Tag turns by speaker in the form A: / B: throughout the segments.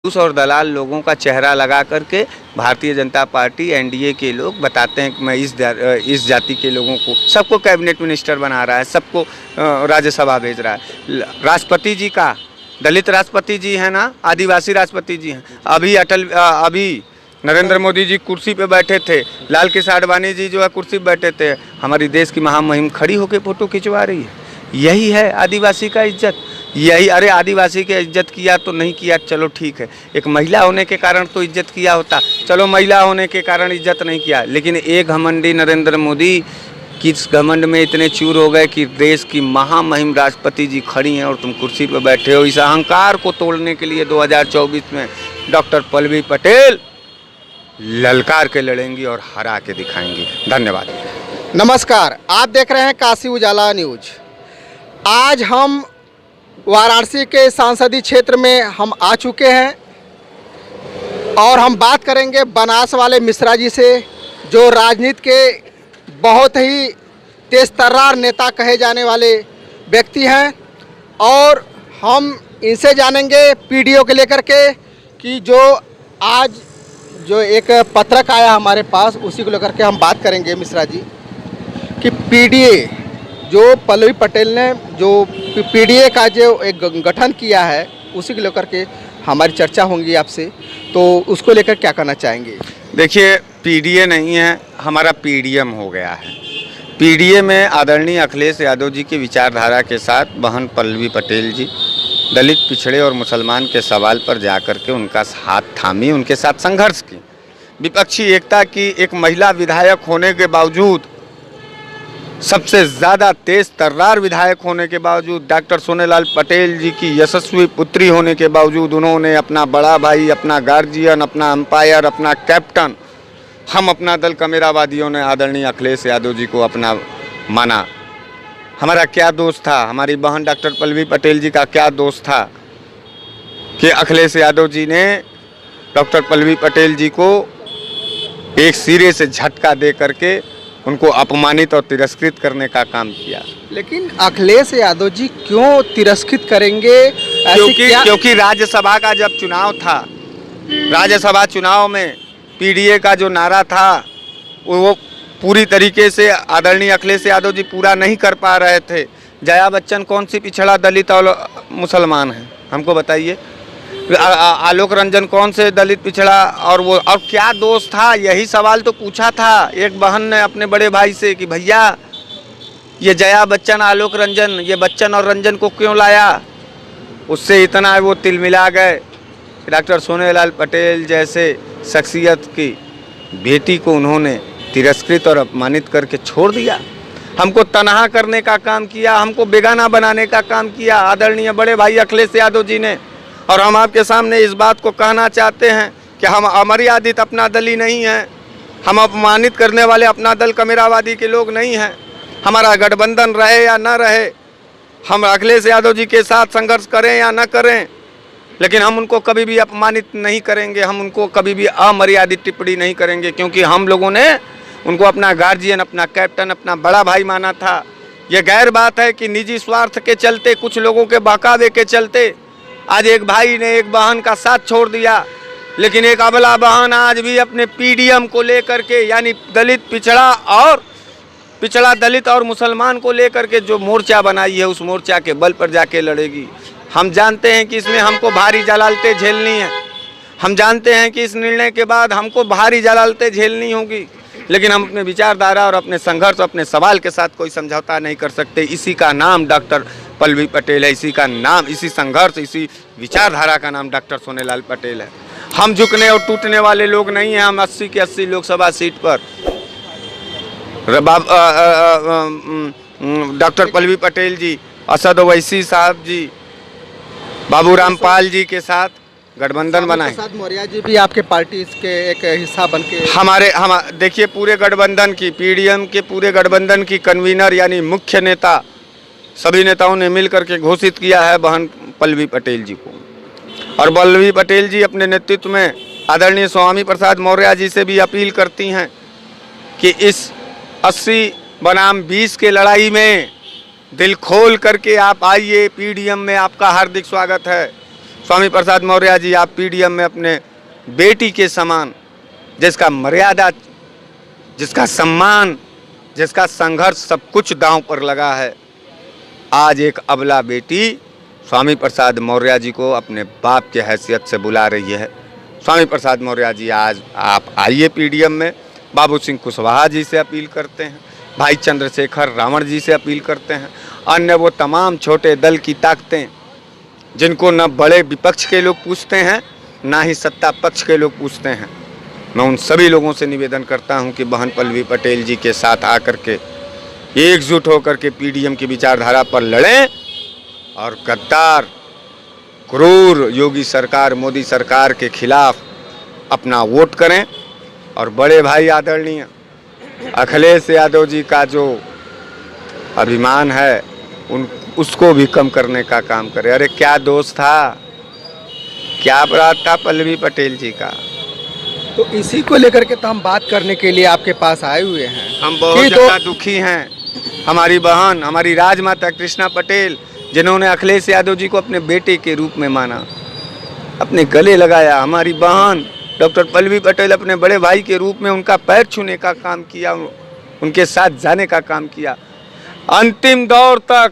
A: और दलाल लोगों का चेहरा लगा करके भारतीय जनता पार्टी एनडीए के लोग बताते हैं कि मैं इस जाति के लोगों को सबको कैबिनेट मिनिस्टर बना रहा है, सबको राज्यसभा भेज रहा है। राष्ट्रपति जी का दलित राष्ट्रपति जी हैं ना, आदिवासी राष्ट्रपति जी हैं। अभी नरेंद्र मोदी जी कुर्सी पे बैठे थे, लाल कृष्ण आडवाणी जी जो है कुर्सी पे बैठे थे। हमारी देश की महामहिम खड़ी होकर फोटो खिंचवा रही है। यही है आदिवासी का इज्जत, यही। अरे आदिवासी की इज्जत किया तो नहीं किया, चलो ठीक है। एक महिला होने के कारण तो इज्जत किया होता, चलो महिला होने के कारण इज्जत नहीं किया। लेकिन एक घमंडी नरेंद्र मोदी किस घमंड में इतने चूर हो गए कि देश की महामहिम राष्ट्रपति जी खड़ी हैं और तुम कुर्सी पर बैठे हो। इस अहंकार को तोड़ने के लिए 2024 में डॉक्टर पल्लवी पटेल ललकार के लड़ेंगी और हरा के दिखाएंगी। धन्यवाद।
B: नमस्कार, आप देख रहे हैं काशी उजाला न्यूज। आज हम वाराणसी के संसदीय क्षेत्र में हम आ चुके हैं और हम बात करेंगे बनास वाले मिश्रा जी से, जो राजनीति के बहुत ही तेज तर्रार नेता कहे जाने वाले व्यक्ति हैं। और हम इनसे जानेंगे पीडीओ को लेकर के कि जो एक पत्रक आया हमारे पास, उसी को लेकर के हम बात करेंगे मिश्रा जी कि पीडीए जो पल्लवी पटेल ने जो पीडीए का जो एक गठन किया है, उसी को लेकर के हमारी चर्चा होंगी आपसे। तो उसको लेकर क्या कहना चाहेंगे?
A: देखिए, पीडीए नहीं है, हमारा पीडीएम हो गया है। पीडीए में आदरणीय अखिलेश यादव जी की विचारधारा के साथ बहन पल्लवी पटेल जी दलित, पिछड़े और मुसलमान के सवाल पर जाकर के उनका हाथ थामी, उनके साथ संघर्ष की। विपक्षी एकता की एक महिला विधायक होने के बावजूद, सबसे ज़्यादा तेज तर्रार विधायक होने के बावजूद, डॉक्टर सोनेलाल पटेल जी की यशस्वी पुत्री होने के बावजूद उन्होंने अपना बड़ा भाई, अपना गार्जियन, अपना अंपायर, अपना कैप्टन, हम अपना दल कमेरावादियों ने आदरणीय अखिलेश यादव जी को अपना माना। हमारा क्या दोष था? हमारी बहन डॉक्टर पल्लवी पटेल जी का क्या दोष था कि अखिलेश यादव जी ने डॉक्टर पल्लवी पटेल जी को एक सिरे से झटका दे करके उनको अपमानित और तिरस्कृत करने का काम किया।
B: लेकिन अखिलेश यादव जी क्यों तिरस्कृत करेंगे?
A: क्योंकि राज्यसभा का जब चुनाव था, राज्यसभा चुनाव में पीडीए का जो नारा था वो पूरी तरीके से आदरणीय अखिलेश यादव जी पूरा नहीं कर पा रहे थे। जया बच्चन कौन सी पिछड़ा दलित और मुसलमान है, हमको बताइए। आलोक रंजन कौन से दलित, पिछड़ा और क्या दोष था? यही सवाल तो पूछा था एक बहन ने अपने बड़े भाई से कि भैया ये जया बच्चन, आलोक रंजन, ये बच्चन और रंजन को क्यों लाया? उससे इतना वो तिलमिला गए। डॉक्टर सोनेलाल पटेल जैसे शख्सियत की बेटी को उन्होंने तिरस्कृत और अपमानित करके छोड़ दिया। हमको तनहा करने का काम किया, हमको बेगाना बनाने का काम किया आदरणीय बड़े भाई अखिलेश यादव जी ने। और हम आपके सामने इस बात को कहना चाहते हैं कि हम अमर्यादित अपना दली नहीं हैं, हम अपमानित करने वाले अपना दल कमेरावादी के लोग नहीं हैं। हमारा गठबंधन रहे या न रहे, हम अखिलेश यादव जी के साथ संघर्ष करें या न करें, लेकिन हम उनको कभी भी अपमानित नहीं करेंगे, हम उनको कभी भी अमर्यादित टिप्पणी नहीं करेंगे, क्योंकि हम लोगों ने उनको अपना गार्जियन, अपना कैप्टन, अपना बड़ा भाई माना था। ये गैर बात है कि निजी स्वार्थ के चलते, कुछ लोगों के बहकावे के चलते आज एक भाई ने एक बहन का साथ छोड़ दिया। लेकिन एक अबला बहन आज भी अपने पीडीएम को लेकर के, यानी दलित, पिछड़ा दलित और मुसलमान को लेकर के जो मोर्चा बनाई है, उस मोर्चा के बल पर जाके लड़ेगी। हम जानते हैं कि इसमें हमको भारी जलालतें झेलनी है, हम जानते हैं कि इस निर्णय के बाद हमको भारी जलालतें झेलनी होगी, लेकिन हम अपने विचारधारा और अपने संघर्ष, अपने सवाल के साथ कोई समझौता नहीं कर सकते। इसी का नाम डॉक्टर पल्लवी पटेल है, इसी का नाम, इसी संघर्ष, इसी विचारधारा का नाम डॉक्टर सोनेलाल पटेल है। हम झुकने और टूटने वाले लोग नहीं हैं। हम 80 की 80 लोकसभा सीट पर डॉक्टर पल्लवी पटेल जी, असद ओवैसी साहब जी, बाबू रामपाल जी के साथ गठबंधन बनाए।
B: मौर्य जी भी आपके पार्टी के एक हिस्सा बन के
A: देखिए, पूरे गठबंधन की, पीडीएम के पूरे गठबंधन की कन्वीनर यानी मुख्य नेता, सभी नेताओं ने मिलकर के घोषित किया है बहन पल्लवी पटेल जी को। और पल्लवी पटेल जी अपने नेतृत्व में आदरणीय स्वामी प्रसाद मौर्य जी से भी अपील करती हैं कि इस 80 बनाम 20 के लड़ाई में दिल खोल करके आप आइए, पीडीएम में आपका हार्दिक स्वागत है। स्वामी प्रसाद मौर्य जी, आप पीडीएम में अपने बेटी के समान, जिसका मर्यादा, जिसका सम्मान, जिसका संघर्ष सब कुछ दांव पर लगा है, आज एक अबला बेटी स्वामी प्रसाद मौर्य जी को अपने बाप की हैसियत से बुला रही है। स्वामी प्रसाद मौर्य जी, आज आप आइए पीडीएम में। बाबू सिंह कुशवाहा जी से अपील करते हैं, भाई चंद्रशेखर रावण जी से अपील करते हैं, अन्य वो तमाम छोटे दल की ताकतें जिनको न बड़े विपक्ष के लोग पूछते हैं ना ही सत्ता पक्ष के लोग पूछते हैं, मैं उन सभी लोगों से निवेदन करता हूं कि बहन पल्लवी पटेल जी के साथ आकर के एकजुट होकर के पीडीएम की विचारधारा पर लड़ें और गद्दार क्रूर योगी सरकार, मोदी सरकार के खिलाफ अपना वोट करें। और बड़े भाई आदरणीय अखिलेश यादव जी का जो अभिमान है उसको भी कम करने का काम करें। अरे क्या दोष था, क्या अपराध था पल्लवी पटेल जी का?
B: तो इसी को लेकर के तो हम बात करने के लिए आपके पास आए हुए हैं।
A: हम बहुत ज़्यादा दुखी हैं। हमारी बहन, हमारी राजमाता कृष्णा पटेल, जिन्होंने अखिलेश यादव जी को अपने बेटे के रूप में माना, अपने गले लगाया, हमारी बहन डॉक्टर पल्लवी पटेल अपने बड़े भाई के रूप में उनका पैर छूने का काम किया, उनके साथ जाने का काम किया। अंतिम दौर तक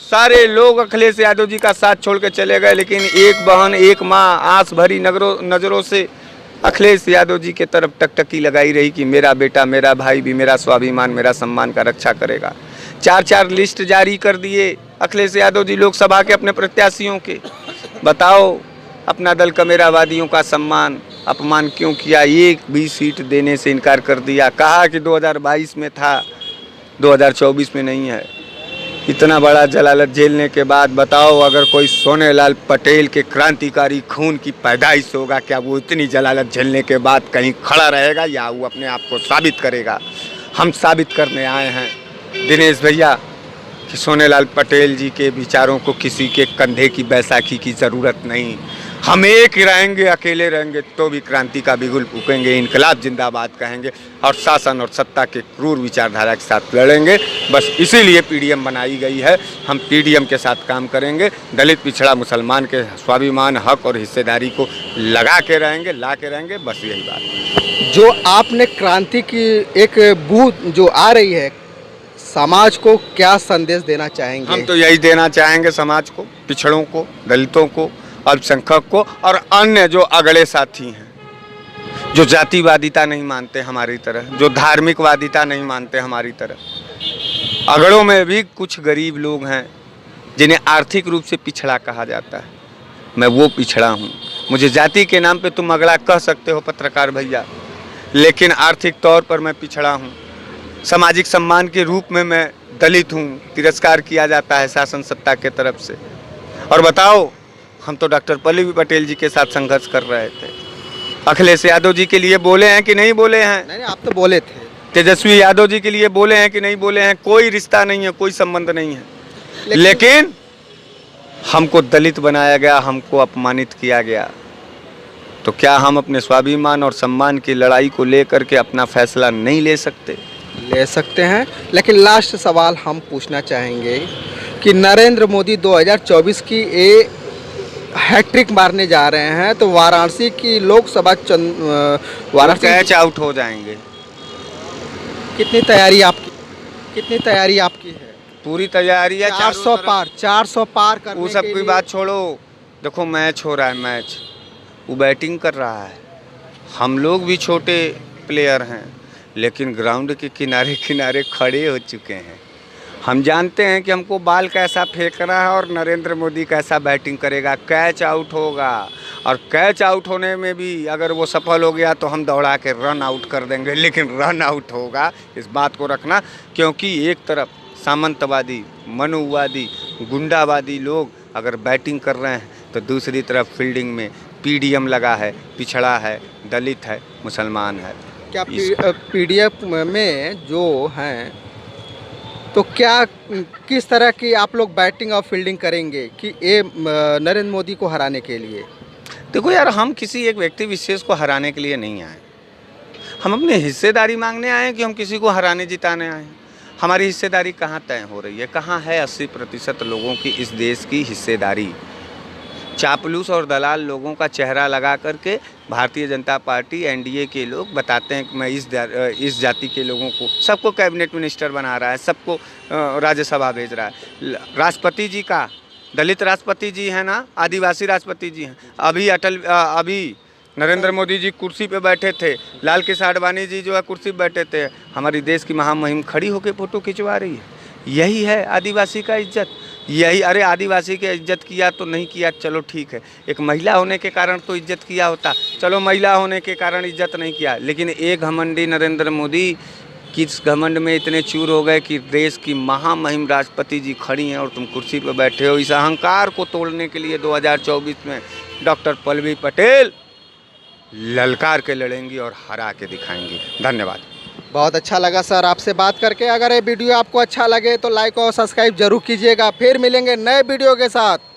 A: सारे लोग अखिलेश यादव जी का साथ छोड़ के चले गए, लेकिन एक बहन, एक माँ आस भरी नज़रों से अखिलेश यादव जी के तरफ टकटकी लगाई रही कि मेरा बेटा, मेरा भाई भी मेरा स्वाभिमान, मेरा सम्मान का रक्षा करेगा। 4 लिस्ट जारी कर दिए अखिलेश यादव जी लोकसभा के अपने प्रत्याशियों के। बताओ, अपना दल कमेरावादियों का सम्मान अपमान क्यों किया? एक भी सीट देने से इनकार कर दिया, कहा कि 2022 में था, 2024 में नहीं है। इतना बड़ा जलालत झेलने के बाद बताओ, अगर कोई सोनेलाल पटेल के क्रांतिकारी खून की पैदाइश होगा, क्या वो इतनी जलालत झेलने के बाद कहीं खड़ा रहेगा या वो अपने आप को साबित करेगा? हम साबित करने आए हैं दिनेश भैया कि सोनेलाल पटेल जी के विचारों को किसी के कंधे की बैसाखी की ज़रूरत नहीं। हम एक ही रहेंगे, अकेले रहेंगे तो भी क्रांति का बिगुल फूकेंगे, इनकलाब जिंदाबाद कहेंगे और शासन और सत्ता के क्रूर विचारधारा के साथ लड़ेंगे। बस इसीलिए पीडीएम बनाई गई है। हम पीडीएम के साथ काम करेंगे, दलित, पिछड़ा, मुसलमान के स्वाभिमान, हक और हिस्सेदारी को लगा के रहेंगे, ला के रहेंगे। बस यही बात।
B: जो आपने क्रांति की एक बूथ जो आ रही है, समाज को क्या संदेश देना चाहेंगे?
A: हम तो यही देना चाहेंगे समाज को, पिछड़ों को, दलितों को, अल्पसंख्यक को और अन्य जो अगले साथी हैं, जो जातिवादिता नहीं मानते हमारी तरह, जो धार्मिकवादिता नहीं मानते हमारी तरह। अगड़ों में भी कुछ गरीब लोग हैं जिन्हें आर्थिक रूप से पिछड़ा कहा जाता है। मैं वो पिछड़ा हूँ। मुझे जाति के नाम पे तुम अगड़ा कह सकते हो पत्रकार भैया, लेकिन आर्थिक तौर पर मैं पिछड़ा हूँ। सामाजिक सम्मान के रूप में मैं दलित हूँ, तिरस्कार किया जाता है शासन सत्ता के तरफ से। और बताओ, हम तो डॉक्टर पल्लवी पटेल जी के साथ संघर्ष कर रहे थे। अखिलेश यादव जी के लिए बोले हैं कि नहीं बोले हैं?
B: नहीं, आप तो बोले थे।
A: तेजस्वी यादव जी के लिए बोले हैं कि नहीं बोले हैं? कोई रिश्ता नहीं है, कोई संबंध नहीं है, लेकिन हमको दलित बनाया गया, हमको अपमानित किया गया। तो क्या हम अपने स्वाभिमान और सम्मान की लड़ाई को लेकर के अपना फैसला नहीं ले सकते?
B: ले सकते हैं, लेकिन लास्ट सवाल हम पूछना चाहेंगे कि नरेंद्र मोदी 2024 की हैट्रिक मारने जा रहे हैं, तो वाराणसी की लोकसभा वाराणसी
A: कैच आउट हो जाएंगे।
B: कितनी तैयारी आपकी है?
A: पूरी तैयारी है।
B: 400 पार करने
A: वो सब
B: के
A: की
B: लिए।
A: बात छोड़ो, देखो मैच हो रहा है, मैच वो बैटिंग कर रहा है। हम लोग भी छोटे प्लेयर हैं, लेकिन ग्राउंड के किनारे किनारे खड़े हो चुके हैं। हम जानते हैं कि हमको बाल कैसा फेंकना है और नरेंद्र मोदी कैसा बैटिंग करेगा। कैच आउट होगा, और कैच आउट होने में भी अगर वो सफल हो गया तो हम दौड़ा के रन आउट कर देंगे, लेकिन रन आउट होगा, इस बात को रखना। क्योंकि एक तरफ सामंतवादी, मनुवादी, गुंडावादी लोग अगर बैटिंग कर रहे हैं, तो दूसरी तरफ फील्डिंग में पीडीएम लगा है, पिछड़ा है, दलित है, मुसलमान है।
B: क्या पीडीएफ में जो हैं, तो क्या किस तरह की आप लोग बैटिंग और फील्डिंग करेंगे कि ये नरेंद्र मोदी को हराने के लिए?
A: देखो यार, हम किसी एक व्यक्ति विशेष को हराने के लिए नहीं आए। हम अपनी हिस्सेदारी मांगने आए हैं कि हम किसी को हराने जिताने आए हैं। हमारी हिस्सेदारी कहाँ तय हो रही है? कहाँ है 80% लोगों की इस देश की हिस्सेदारी? चापलूस और दलाल लोगों का चेहरा लगा करके भारतीय जनता पार्टी एनडीए के लोग बताते हैं कि मैं इस जाति के लोगों को सबको कैबिनेट मिनिस्टर बना रहा है, सबको राज्यसभा भेज रहा है। राष्ट्रपति जी का दलित राष्ट्रपति जी हैं ना, आदिवासी राष्ट्रपति जी हैं। अभी नरेंद्र मोदी जी कुर्सी पे बैठे थे, लाल कृष्ण आडवाणी जी जो है कुर्सी पे बैठे थे, हमारी देश की महामहिम खड़ी होकर फ़ोटो खिंचवा रही है। यही है आदिवासी का इज्जत, यही। अरे आदिवासी की इज्जत किया तो नहीं किया चलो ठीक है, एक महिला होने के कारण तो इज्जत किया होता, चलो महिला होने के कारण इज्जत नहीं किया, लेकिन एक घमंडी नरेंद्र मोदी किस घमंड में इतने चूर हो गए कि देश की महामहिम राष्ट्रपति जी खड़ी हैं और तुम कुर्सी पर बैठे हो। इस अहंकार को तोड़ने के लिए 2024 में डॉक्टर पल्लवी पटेल ललकार के लड़ेंगी और हरा के दिखाएंगी। धन्यवाद।
B: बहुत अच्छा लगा सर आपसे बात करके। अगर ये वीडियो आपको अच्छा लगे तो लाइक और सब्सक्राइब जरूर कीजिएगा। फिर मिलेंगे नए वीडियो के साथ।